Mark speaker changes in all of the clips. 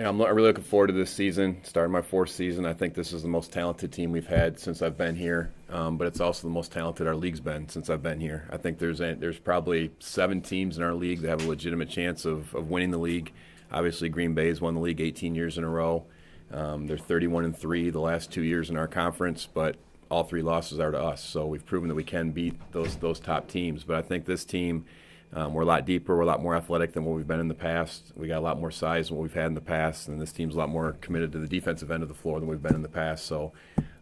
Speaker 1: Yeah, I'm really looking forward to this season. Starting my fourth season, I think this is the most talented team we've had since I've been here. But it's also the most talented our league's been since I've been here. I think there's probably 7 teams in our league that have a legitimate chance of winning the league. Obviously, Green Bay's won the league 18 years in a row. They're 31-3 the last 2 years in our conference, but all 3 losses are to us. So we've proven that we can beat those top teams. But I think this team. We're a lot deeper. We're a lot more athletic than what we've been in the past. We got a lot more size than what we've had in the past, and this team's a lot more committed to the defensive end of the floor than we've been in the past. So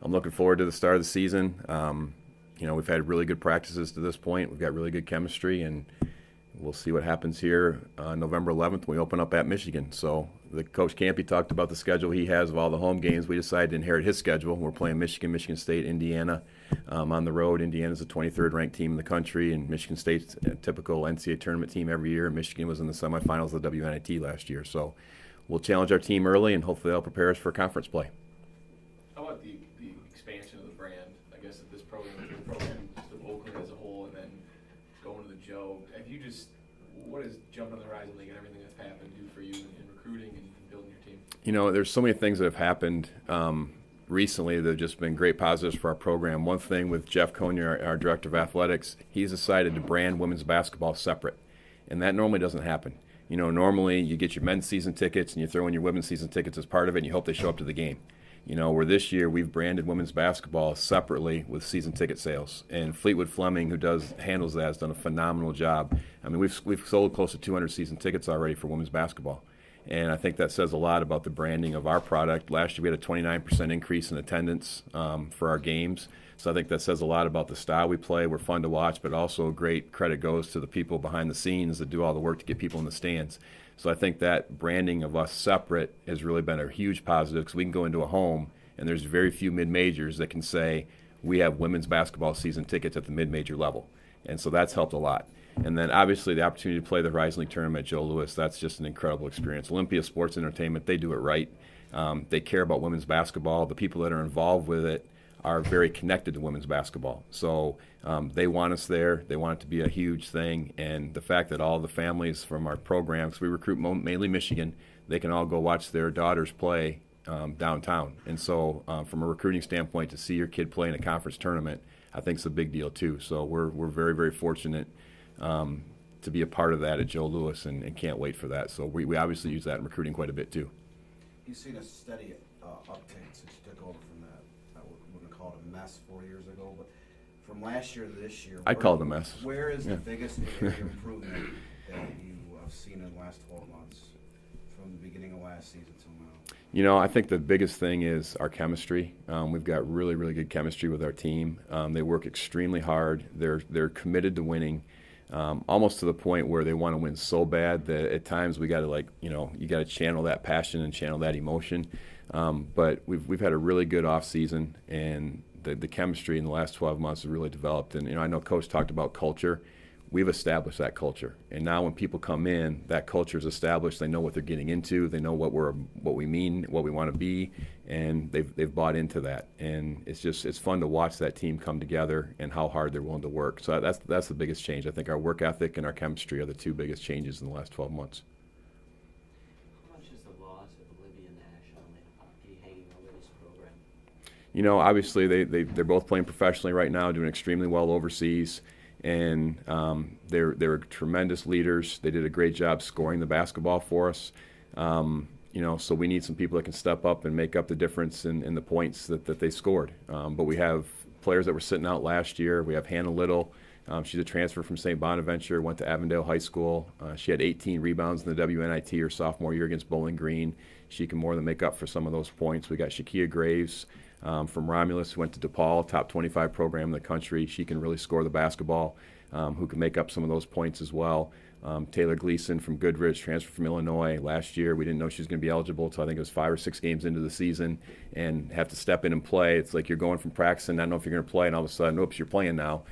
Speaker 1: I'm looking forward to the start of the season. We've had really good practices to this point. We've got really good chemistry, and we'll see what happens here on November 11th when we open up at Michigan. So the Coach Campy talked about the schedule he has of all the home games. We decided to inherit his schedule. We're playing Michigan, Michigan State, Indiana on the road. Indiana's the 23rd ranked team in the country, and Michigan State's a typical NCAA tournament team every year. Michigan was in the semifinals of the WNIT last year. So we'll challenge our team early, and hopefully they'll prepare us for conference play.
Speaker 2: How about the expansion of the brand? I guess at this program, just of Oakland as a whole, and then going to the Joe. What does jumping on the Horizon League and everything that's happened do for you in recruiting and building your team?
Speaker 1: There's so many things that have happened recently that have just been great positives for our program. One thing with Jeff Coney, our director of athletics, he's decided to brand women's basketball separate, and that normally doesn't happen. Normally you get your men's season tickets and you throw in your women's season tickets as part of it, and you hope they show up to the game. Where this year we've branded women's basketball separately with season ticket sales, and Fleetwood Fleming, who handles that, has done a phenomenal job. I mean, we've sold close to 200 season tickets already for women's basketball, and I think that says a lot about the branding of our product. Last year we had a 29% increase in attendance for our games, so I think that says a lot about the style we play. We're fun to watch, but also great credit goes to the people behind the scenes that do all the work to get people in the stands. So I think that branding of us separate has really been a huge positive, because we can go into a home and there's very few mid-majors that can say we have women's basketball season tickets at the mid-major level. And so that's helped a lot. And then obviously the opportunity to play the Horizon League tournament at Joe Louis, that's just an incredible experience. Olympia Sports Entertainment, they do it right. They care about women's basketball. The people that are involved with it are very connected to women's basketball. So they want us there. They want it to be a huge thing. And the fact that all the families from our programs, we recruit mainly Michigan, they can all go watch their daughters play downtown. And so from a recruiting standpoint, to see your kid play in a conference tournament, I think it's a big deal too. So we're very, very fortunate to be a part of that at Joe Louis, and can't wait for that. So we obviously use that in recruiting quite a bit too.
Speaker 3: You've seen a steady uptake since you took over from that. I wouldn't call it a mess 4 years ago, but from last year to this year,
Speaker 1: I call it a mess.
Speaker 3: Where is the biggest area of improvement that you have seen in the last 12 months, from the beginning of last season till now?
Speaker 1: I think the biggest thing is our chemistry. We've got really, really good chemistry with our team. They work extremely hard. They're committed to winning, almost to the point where they want to win so bad that at times we got to you got to channel that passion and channel that emotion. But we've had a really good off season, and the chemistry in the last 12 months has really developed. And I know Coach talked about culture. We've established that culture, and now when people come in, that culture is established. They know what they're getting into. They know what we mean, what we want to be, and they've bought into that. And it's fun to watch that team come together and how hard they're willing to work. So that's the biggest change. I think our work ethic and our chemistry are the two biggest changes in the last 12 months.
Speaker 4: How much is the loss of Olivia Nash on the hockey hanging over this program?
Speaker 1: Obviously they're both playing professionally right now, doing extremely well overseas. And they're tremendous leaders. They did a great job scoring the basketball for us. So we need some people that can step up and make up the difference in the points that they scored. But we have players that were sitting out last year. We have Hannah Little. She's a transfer from St. Bonaventure, went to Avondale High School. She had 18 rebounds in the WNIT her sophomore year against Bowling Green. She can more than make up for some of those points. We got Shakia Graves from Romulus, who went to DePaul, top 25 program in the country. She can really score the basketball, who can make up some of those points as well. Taylor Gleason from Goodrich, transferred from Illinois last year. We didn't know she was going to be eligible until I think it was 5 or 6 games into the season, and have to step in and play. It's like you're going from practicing, I don't know if you're going to play, and all of a sudden, oops, you're playing now.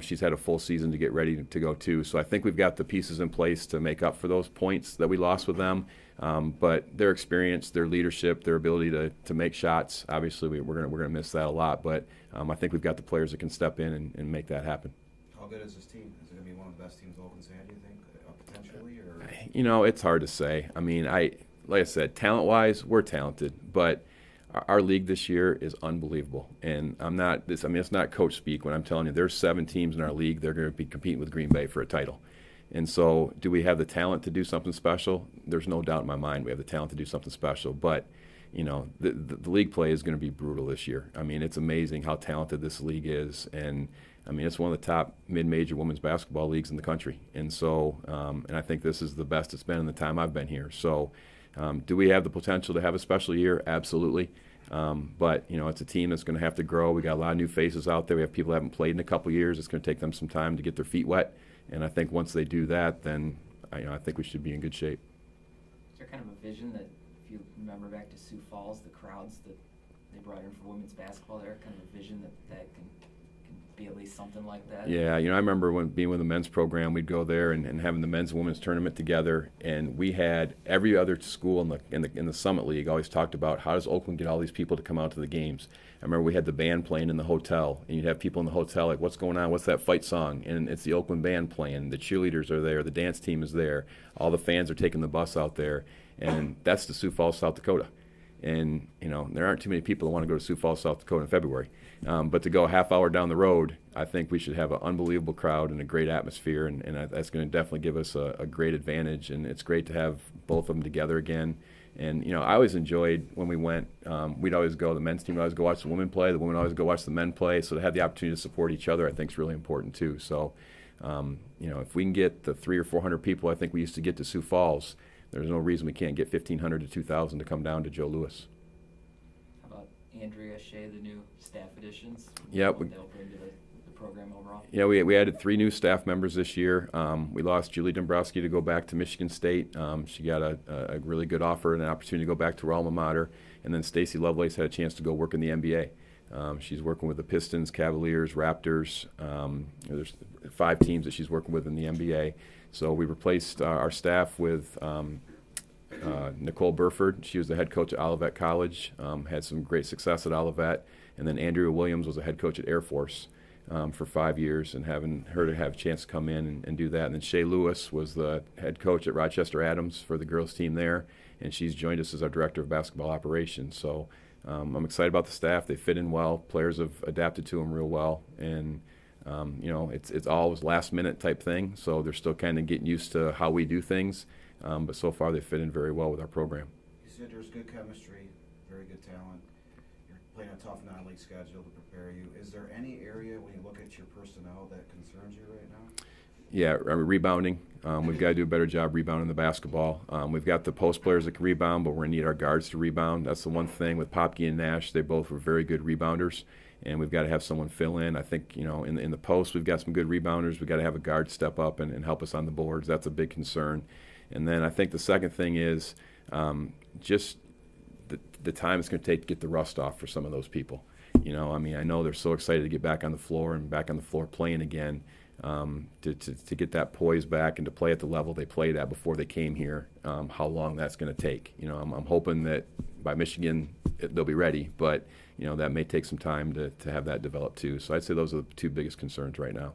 Speaker 1: She's had a full season to get ready to go too. So I think we've got the pieces in place to make up for those points that we lost with them. But their experience, their leadership, their ability to make shots, obviously we're gonna miss that a lot. But I think we've got the players that can step in and make that happen.
Speaker 3: How good is this team? Is it going to be one of the best teams Oakland's had, do you think, potentially? Or?
Speaker 1: It's hard to say. I mean, like I said, talent-wise, we're talented, but our league this year is unbelievable. And it's not coach speak when I'm telling you there's 7 teams in our league. They're going to be competing with Green Bay for a title. And so do we have the talent to do something special? There's no doubt in my mind we have the talent to do something special. But, the league play is going to be brutal this year. I mean, it's amazing how talented this league is. And, it's one of the top mid-major women's basketball leagues in the country. And so, and I think this is the best it's been in the time I've been here. So do we have the potential to have a special year? Absolutely. But, it's a team that's going to have to grow. We got a lot of new faces out there. We have people who haven't played in a couple of years. It's going to take them some time to get their feet wet. And I think once they do that, then I think we should be in good shape.
Speaker 5: Is there kind of a vision that, if you remember back to Sioux Falls, the crowds that they brought in for women's basketball there, kind of a vision that can be at least something like that?
Speaker 1: Yeah, I remember being with the men's program, we'd go there and having the men's and women's tournament together, and we had every other school in the Summit League always talked about how does Oakland get all these people to come out to the games. I remember we had the band playing in the hotel, and you'd have people in the hotel like, what's going on? What's that fight song? And it's the Oakland band playing. The cheerleaders are there. The dance team is there. All the fans are taking the bus out there, and that's the Sioux Falls, South Dakota. And, there aren't too many people that want to go to Sioux Falls, South Dakota in February. But to go a half hour down the road, I think we should have an unbelievable crowd and a great atmosphere, and that's going to definitely give us a great advantage. And it's great to have both of them together again. And, I always enjoyed when we went, we'd always go, the men's team would always go watch the women play, the women always go watch the men play. So to have the opportunity to support each other, I think is really important too. So, if we can get the 300 or 400 people I think we used to get to Sioux Falls, there's no reason we can't get 1,500 to 2,000 to come down to Joe Louis.
Speaker 5: How about Andrea Shea, the new staff additions?
Speaker 1: Yep.
Speaker 5: What they'll bring to the program overall?
Speaker 1: Yeah, we added 3 new staff members this year. We lost Julie Dombrowski to go back to Michigan State. She got a really good offer and an opportunity to go back to her alma mater. And then Stacy Lovelace had a chance to go work in the NBA. She's working with the Pistons, Cavaliers, Raptors. There's 5 teams that she's working with in the NBA. So we replaced our staff with Nicole Burford. She was the head coach at Olivet College, had some great success at Olivet. And then Andrea Williams was the head coach at Air Force for 5 years, and having her to have a chance to come in and do that. And then Shay Lewis was the head coach at Rochester Adams for the girls team there, and she's joined us as our director of basketball operations. So I'm excited about the staff. They fit in well. Players have adapted to them real well. And it's always last minute type thing, so they're still kind of getting used to how we do things, but so far they fit in very well with our program.
Speaker 3: You said there's good chemistry, very good talent. You're playing a tough non-league schedule to prepare you. Is there any area when you look at your personnel that concerns you right now?
Speaker 1: Yeah, rebounding. We've got to do a better job rebounding the basketball. We've got the post players that can rebound, but we're going to need our guards to rebound. That's the one thing with Popke and Nash. They both were very good rebounders, and we've got to have someone fill in. I think, in the post, we've got some good rebounders. We've got to have a guard step up and help us on the boards. That's a big concern. And then I think the second thing is just the time it's going to take to get the rust off for some of those people. I know they're so excited to get back on the floor and back on the floor playing again. To get that poise back and to play at the level they played at before they came here, how long that's going to take. I'm hoping that by Michigan they'll be ready, but that may take some time to have that develop too. So I'd say those are the 2 biggest concerns right now.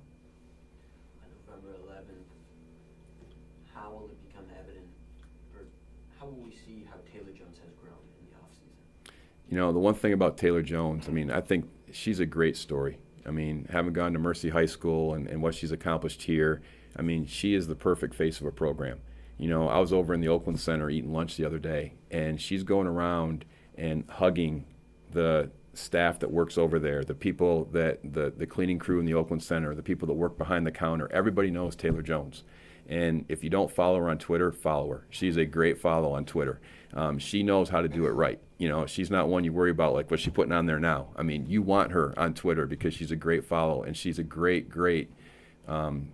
Speaker 4: On November 11th, how will it become evident, or how will we see how Taylor Jones has grown in the offseason?
Speaker 1: The one thing about Taylor Jones, I think she's a great story. Having gone to Mercy High School and what she's accomplished here, she is the perfect face of a program. I was over in the Oakland Center eating lunch the other day, and she's going around and hugging the staff that works over there, the people that the cleaning crew in the Oakland Center, the people that work behind the counter. Everybody knows Taylor Jones. And if you don't follow her on Twitter, follow her. She's a great follow on Twitter. She knows how to do it right. She's not one you worry about like what's she putting on there now. You want her on Twitter because she's a great follow, and she's a great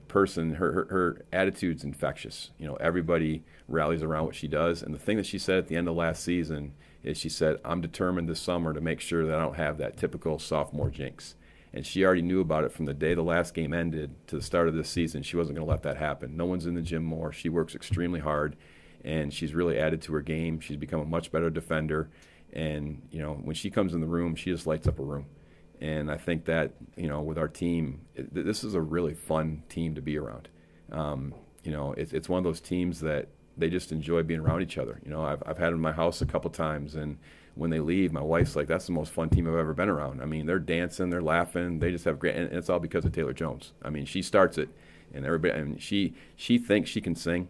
Speaker 1: person. Her attitude's infectious. Everybody rallies around what she does. And the thing that she said at the end of last season is she said, I'm determined this summer to make sure that I don't have that typical sophomore jinx. And she already knew about it from the day the last game ended to the start of this season. She wasn't going to let that happen. No one's in the gym more. She works extremely hard, and she's really added to her game. She's become a much better defender. And, when she comes in the room, she just lights up a room. And I think that, with our team, this is a really fun team to be around. It's one of those teams that they just enjoy being around each other. You know, I've had them in my house a couple times, and when they leave, my wife's like, that's the most fun team I've ever been around. I mean, they're dancing, they're laughing, they just have great, and it's all because of Taylor Jones. I mean, she starts it, and everybody, I mean, she thinks she can sing.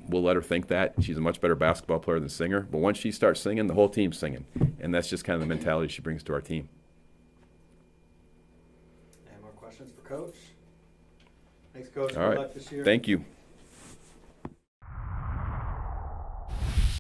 Speaker 1: We'll let her think that. She's a much better basketball player than singer, but once she starts singing, the whole team's singing, and that's just kind of the mentality she brings to our team.
Speaker 6: Any more questions for Coach? Thanks, Coach.
Speaker 1: All
Speaker 6: Good
Speaker 1: right.
Speaker 6: luck this year.
Speaker 1: Thank you.